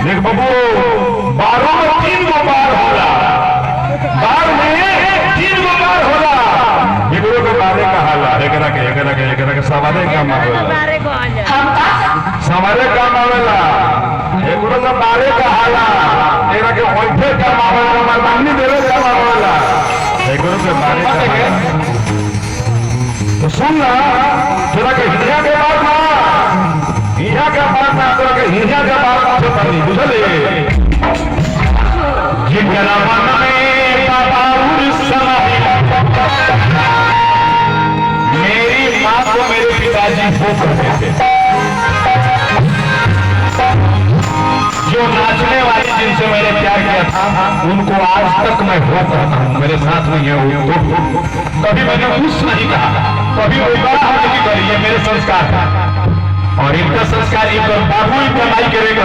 देख बाबू, बारों में 3 गो बार होला, बार में 3 गो बार होला। एकरो के बारे कहाला, एकरा के सवारे काम आवेला, सवारे काम आवेला। एकरो के बारे कहाला, एकरा के होइठे काम आवेला, मरदानी देवे काम आवेला। एकरो के बारे कहाला। तो सुन ना, तोरा के हिया के बात ना, हिया के बात ना, तोरा के हिया के बात से पड़ी, बुझले? जिनका मन में बाबा समय, मेरी माँ को मेरे पिताजी वो करते थे। जो नाचने वाली जिनसे मैंने प्यार किया था, उनको आज तक मैं हो करता हूँ, मेरे साथ में ये हो। कभी मैंने कुछ नहीं कहा, कभी वो बड़ा होने की करी, ये मेरे संस्कार था। और इनका संस्कार ये बाबू ही कमाई करेगा,